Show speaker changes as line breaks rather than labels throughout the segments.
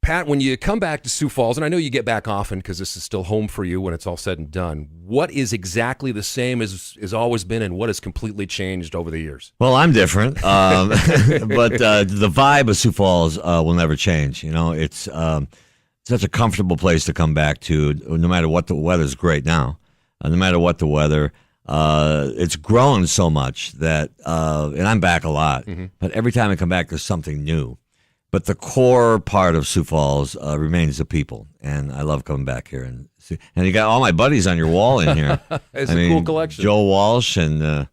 Pat, when you come back to Sioux Falls, and I know you get back often because this is still home for you when it's all said and done, what is exactly the same as always been, and what has completely changed over the years?
Well, I'm different, but the vibe of Sioux Falls will never change. You know, it's such a comfortable place to come back to, no matter what the weather's great now. No matter what the weather, it's grown so much that, and I'm back a lot, but every time I come back, there's something new. But the core part of Sioux Falls remains the people, and I love coming back here. And you got all my buddies on your wall in here.
It's a cool collection.
Joe Walsh and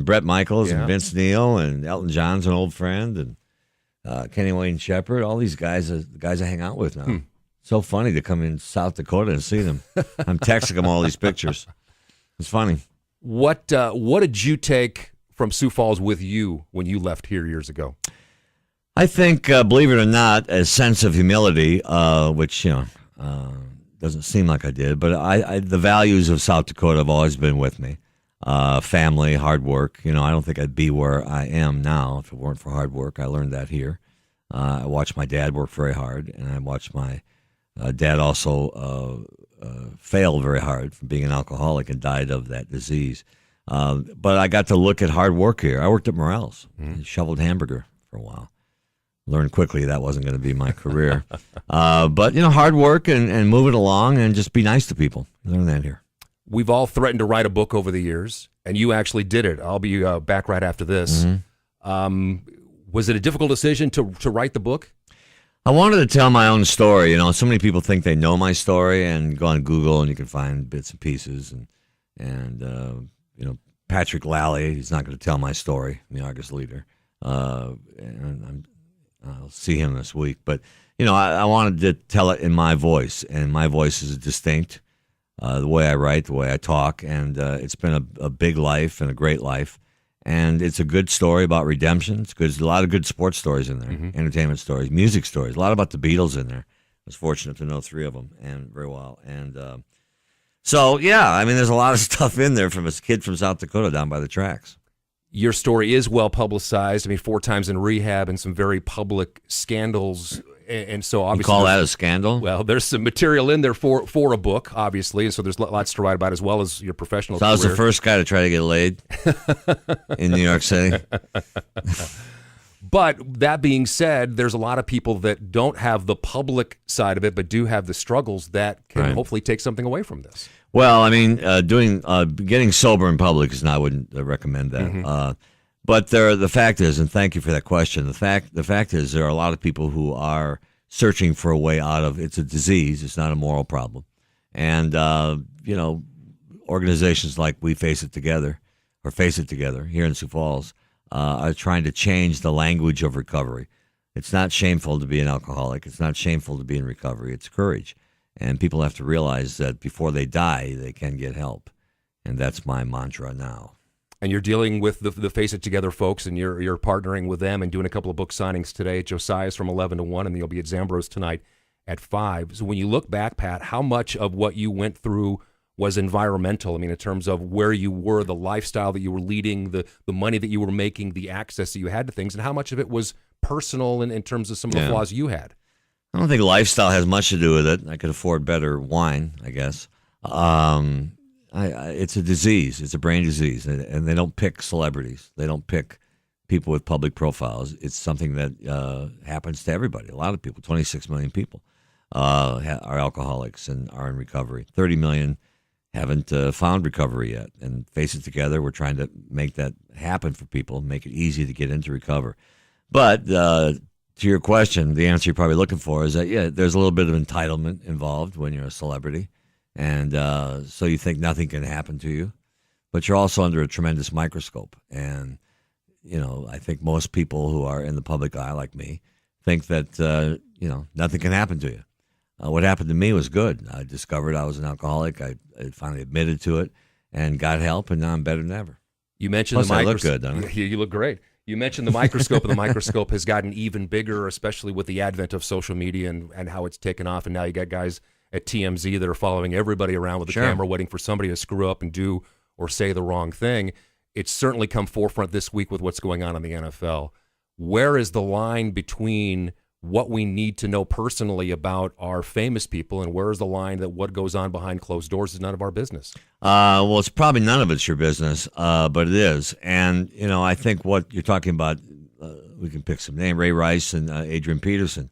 Brett Michaels and Vince Neil and Elton John's an old friend, and Kenny Wayne Shepherd. All these guys are the guys I hang out with now. So funny to come in South Dakota and see them. I'm texting them all these pictures. It's funny.
What did you take from Sioux Falls with you when you left here years ago?
I think, believe it or not, a sense of humility, which doesn't seem like I did, but the values of South Dakota have always been with me. Family, hard work. I don't think I'd be where I am now if it weren't for hard work. I learned that here. I watched my dad work very hard, and I watched my dad also fail very hard from being an alcoholic and died of that disease. But I got to look at hard work here. I worked at Morel's, shoveled hamburger for a while. Learned quickly that wasn't going to be my career. But, hard work and move it along and just be nice to people. Learn that here.
We've all threatened to write a book over the years, and you actually did it. I'll be back right after this. Was it a difficult decision to write the book?
I wanted to tell my own story. So many people think they know my story, and go on Google and you can find bits and pieces. And Patrick Lally, he's not going to tell my story, the Argus leader. And I'll see him this week. But, I wanted to tell it in my voice, and my voice is distinct, the way I write, the way I talk, and it's been a big life and a great life. And it's a good story about redemption. It's good. There's a lot of good sports stories in there, entertainment stories, music stories, a lot about the Beatles in there. I was fortunate to know 3 of them, and very well. And there's a lot of stuff in there from a kid from South Dakota down by the tracks.
Your story is well publicized. 4 times in rehab and some very public scandals. And so obviously,
you call that a scandal?
Well, there's some material in there for a book, obviously, and so there's lots to write about as well as your professional career.
I was the first guy to try to get laid in New York City.
But that being said, there's a lot of people that don't have the public side of it, but do have the struggles that can hopefully take something away from this.
Well, getting sober in public I wouldn't recommend that. But the fact is, and thank you for that question, the fact is there are a lot of people who are searching for a way out of it's a disease. It's not a moral problem. And, organizations like We Face It Together here in Sioux Falls are trying to change the language of recovery. It's not shameful to be an alcoholic. It's not shameful to be in recovery. It's courage. And people have to realize that before they die, they can get help. And that's my mantra now.
And you're dealing with the Face It Together folks, and you're partnering with them and doing a couple of book signings today at Josiah's from 11 to 1, and you'll be at Zambros tonight at 5. So when you look back, Pat, how much of what you went through was environmental? In terms of where you were, the lifestyle that you were leading, the money that you were making, the access that you had to things, and how much of it was personal in terms of some of the flaws you had?
I don't think lifestyle has much to do with it. I could afford better wine, I guess. It's a disease. It's a brain disease, and they don't pick celebrities. They don't pick people with public profiles. It's something that happens to everybody. A lot of people, 26 million people, are alcoholics and are in recovery. 30 million haven't found recovery yet. And Face It Together, we're trying to make that happen for people, make it easy to get into recover. But to your question, the answer you're probably looking for is that, there's a little bit of entitlement involved when you're a celebrity. And so you think nothing can happen to you, but you're also under a tremendous microscope. And, I think most people who are in the public eye, like me, think that, nothing can happen to you. What happened to me was good. I discovered I was an alcoholic. I finally admitted to it and got help, and now I'm better than ever.
You mentioned
Plus,
the
microscope. I look good, don't I?
You look great. You mentioned the microscope, and the microscope has gotten even bigger, especially with the advent of social media and how it's taken off. And now you got guys at TMZ that are following everybody around with a camera, waiting for somebody to screw up and do or say the wrong thing. It's certainly come forefront this week with what's going on in the NFL. Where is the line between what we need to know personally about our famous people, and where's the line that what goes on behind closed doors is none of our business?
Well, it's probably none of it's your business, but it is. And, I think what you're talking about, we can pick some name, Ray Rice and Adrian Peterson.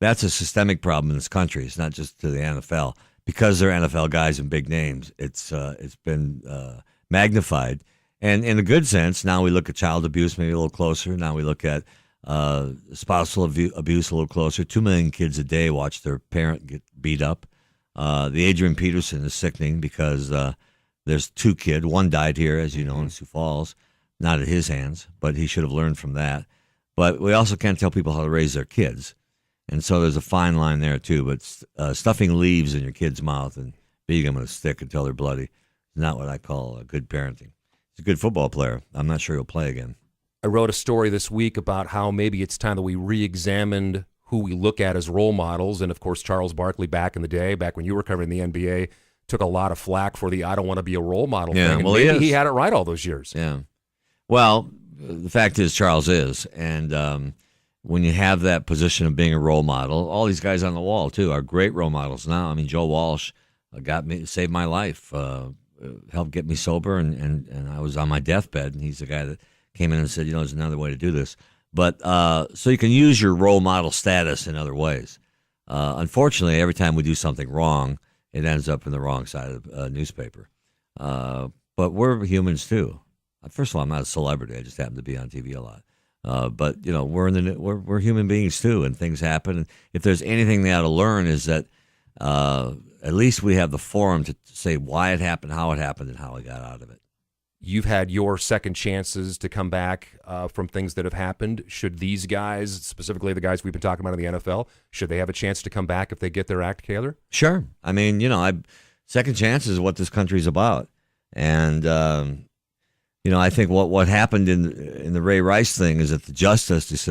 That's a systemic problem in this country. It's not just to the NFL. Because they're NFL guys and big names, it's been magnified. And in a good sense, now we look at child abuse maybe a little closer. Now we look at spousal abuse a little closer. 2 million kids a day watch their parent get beat up. The Adrian Peterson is sickening because there's 2 kids. One died here, as you know, in Sioux Falls. Not at his hands, but he should have learned from that. But we also can't tell people how to raise their kids. And so there's a fine line there, too. But stuffing leaves in your kid's mouth and beating them with a stick until they're bloody is not what I call good parenting. He's a good football player. I'm not sure he'll play again.
I wrote a story this week about how maybe it's time that we re-examined who we look at as role models. And, of course, Charles Barkley back in the day, back when you were covering the NBA, took a lot of flack for the I don't want to be a role model thing. And
well,
maybe he had it right all those years.
Yeah. Well, the fact is Charles is. And when you have that position of being a role model, all these guys on the wall, too, are great role models now. I mean, Joe Walsh saved my life, helped get me sober, and I was on my deathbed, and he's the guy that came in and said, there's another way to do this. But so you can use your role model status in other ways. Unfortunately, every time we do something wrong, it ends up in the wrong side of the newspaper. But we're humans too. First of all, I'm not a celebrity. I just happen to be on TV a lot. But we're human beings too, and things happen. And if there's anything they ought to learn, is that at least we have the forum to say why it happened, how it happened, and how we got out of it.
You've had your second chances to come back from things that have happened. Should these guys, specifically the guys we've been talking about in the NFL, should they have a chance to come back if they get their act together?
Sure. I mean, second chance is what this country's about. And, I think what happened in the Ray Rice thing is that the justice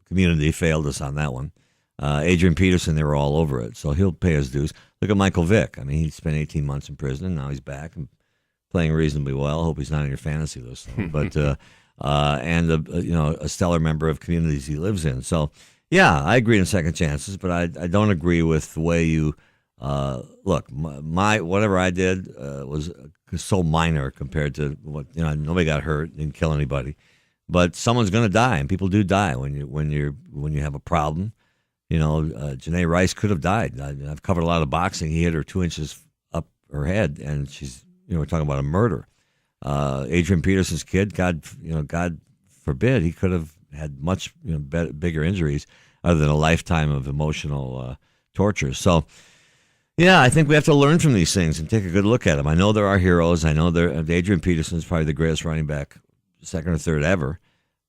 community failed us on that one. Adrian Peterson, they were all over it, so he'll pay his dues. Look at Michael Vick. I mean, he spent 18 months in prison, and now he's back and playing reasonably well. Hope he's not on your fantasy list, but and a stellar member of communities he lives in. So, yeah, I agree in second chances, but I don't agree with the way you look. My whatever I did was so minor compared to what nobody got hurt, didn't kill anybody, but someone's going to die, and people do die when you have a problem. Janae Rice could have died. I've covered a lot of boxing. He hit her 2 inches up her head, and she's, we're talking about a murder. Adrian Peterson's kid, God forbid, he could have had much bigger injuries other than a lifetime of emotional torture. So, yeah, I think we have to learn from these things and take a good look at them. I know there are heroes. I know Adrian Peterson is probably the greatest running back, second or third ever,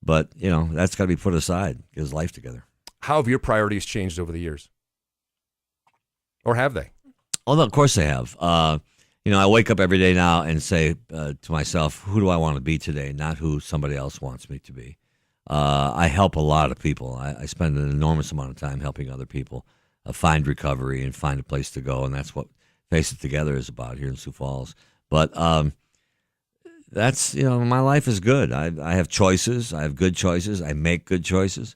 but that's got to be put aside. Get his life together.
How have your priorities changed over the years? Or have they?
Oh, of course they have. I wake up every day now and say to myself, who do I want to be today, not who somebody else wants me to be. I help a lot of people. I spend an enormous amount of time helping other people find recovery and find a place to go, and that's what Face It Together is about here in Sioux Falls. But that's, my life is good. I have choices. I have good choices. I make good choices.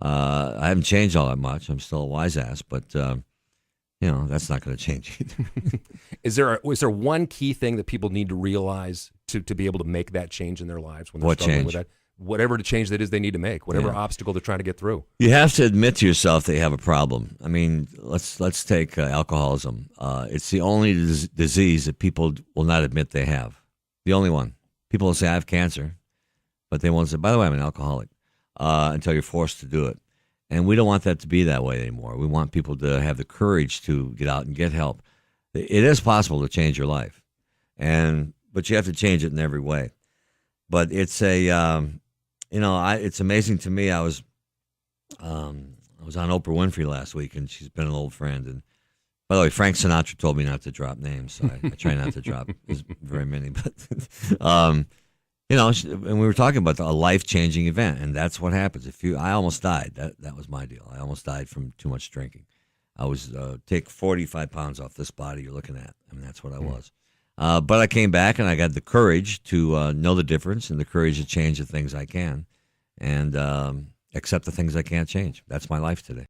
I haven't changed all that much. I'm still a wise ass, but that's not going to change either.
Is there one key thing that people need to realize to be able to make that change in their lives when they're struggling with that? Whatever the change that is they need to make, whatever obstacle they're trying to get through.
You have to admit to yourself that you have a problem. I mean, let's take alcoholism. It's the only disease that people will not admit they have. The only one. People will say, I have cancer, but they won't say, by the way, I'm an alcoholic. Until you're forced to do it. And we don't want that to be that way anymore. We want people to have the courage to get out and get help. It is possible to change your life, but you have to change it in every way. But it's it's amazing to me. I was on Oprah Winfrey last week, and she's been an old friend. And by the way, Frank Sinatra told me not to drop names, so I try not to drop very many. But and we were talking about a life-changing event, and that's what happens. I almost died. That was my deal. I almost died from too much drinking. I was take 45 pounds off this body you're looking at. I mean, that's what I was. But I came back, and I got the courage to know the difference and the courage to change the things I can. And accept the things I can't change. That's my life today.